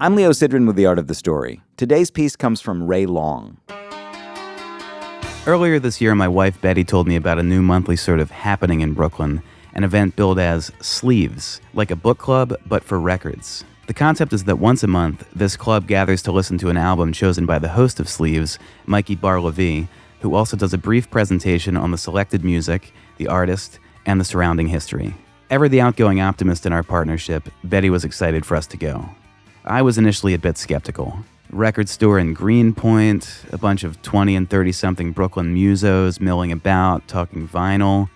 I'm Leo Sidran with The Art of the Story. Today's piece comes from Ray Long. Earlier this year, my wife Betty told me about a new monthly sort of happening in Brooklyn, an event billed as Sleeves, like a book club, but for records. The concept is that once a month, this club gathers to listen to an album chosen by the host of Sleeves, Mikey Bar-Lavi, who also does a brief presentation on the selected music, the artist, and the surrounding history. Ever the outgoing optimist in our partnership, Betty was excited for us to go. I was initially a bit skeptical. Record store in Greenpoint, a bunch of 20 and 30-something Brooklyn musos milling about, talking vinyl.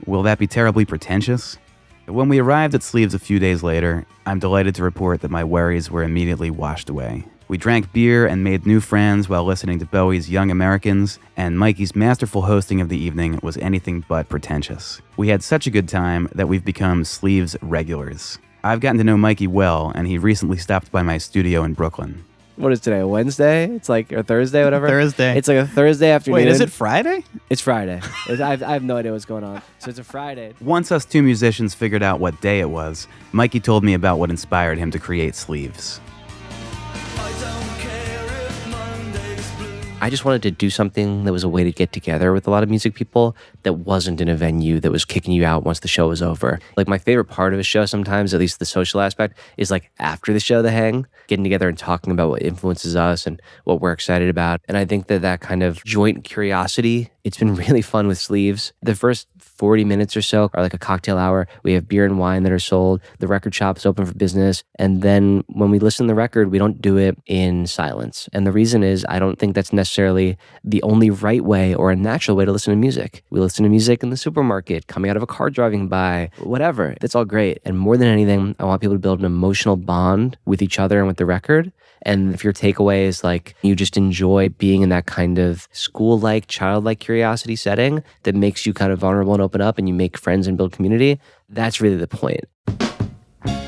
Will that be terribly pretentious? When we arrived at Sleeves a few days later, I'm delighted to report that my worries were immediately washed away. We drank beer and made new friends while listening to Bowie's Young Americans, and Mikey's masterful hosting of the evening was anything but pretentious. We had such a good time that we've become Sleeves regulars. I've gotten to know Mikey well, and he recently stopped by my studio in Brooklyn. What is today? Wednesday? It's like, or Thursday, whatever? Thursday. It's like a Thursday afternoon. Wait, is it Friday? It's Friday. I have no idea what's going on. So it's a Friday. Once us two musicians figured out what day it was, Mikey told me about what inspired him to create Sleeves. I just wanted to do something that was a way to get together with a lot of music people that wasn't in a venue that was kicking you out once the show was over. Like, my favorite part of a show sometimes, at least the social aspect, is like after the show, the hang, getting together and talking about what influences us and what we're excited about. And I think that kind of joint curiosity, it's been really fun with Sleeves. The first 40 minutes or so are like a cocktail hour. We have beer and wine that are sold. The record shop's open for business. And then when we listen to the record, we don't do it in silence. And the reason is I don't think that's necessarily the only right way or a natural way to listen to music. We listen to music in the supermarket, coming out of a car driving by, whatever. That's all great. And more than anything, I want people to build an emotional bond with each other and with the record. And if your takeaway is like you just enjoy being in that kind of school-like, childlike curiosity setting that makes you kind of vulnerable and open up and you make friends and build community, that's really the point.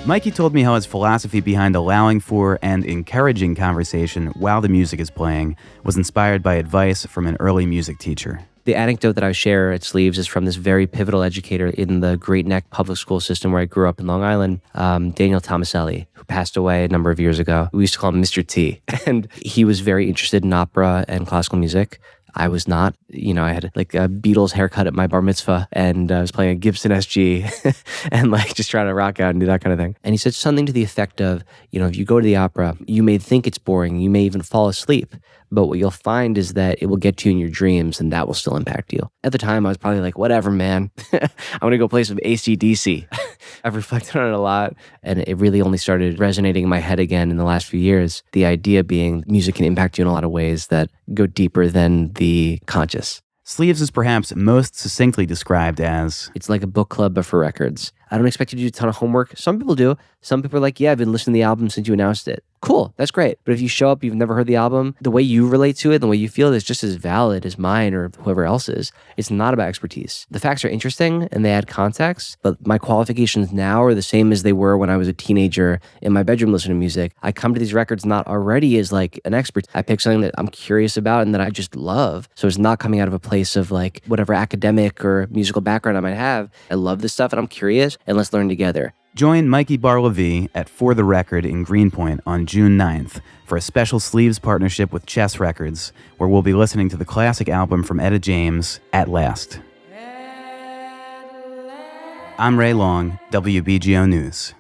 Mikey told me how his philosophy behind allowing for and encouraging conversation while the music is playing was inspired by advice from an early music teacher. The anecdote that I share at Sleeves is from this very pivotal educator in the Great Neck public school system where I grew up in Long Island, Daniel Tomaselli, who passed away a number of years ago. We used to call him Mr. T. And he was very interested in opera and classical music. I was not. I had like a Beatles haircut at my bar mitzvah, and I was playing a Gibson SG and like just trying to rock out and do that kind of thing. And he said something to the effect of, if you go to the opera, you may think it's boring, you may even fall asleep, but what you'll find is that it will get to you in your dreams and that will still impact you. At the time, I was probably like, whatever, man. I'm going to go play some AC/DC. I've reflected on it a lot, and it really only started resonating in my head again in the last few years. The idea being music can impact you in a lot of ways that go deeper than the conscious. Sleeves is perhaps most succinctly described as, it's like a book club, but for records. I don't expect you to do a ton of homework. Some people do. Some people are like, yeah, I've been listening to the album since you announced it. Cool, that's great. But if you show up, you've never heard the album, the way you relate to it, the way you feel is just as valid as mine or whoever else's. It's not about expertise. The facts are interesting and they add context, but my qualifications now are the same as they were when I was a teenager in my bedroom listening to music. I come to these records not already as like an expert. I pick something that I'm curious about and that I just love. So it's not coming out of a place of like whatever academic or musical background I might have. I love this stuff and I'm curious, and let's learn together. Join Mikey Bar-Lavi at For the Record in Greenpoint on June 9th for a special Sleeves partnership with Chess Records, where we'll be listening to the classic album from Etta James, At Last. I'm Ray Long, WBGO News.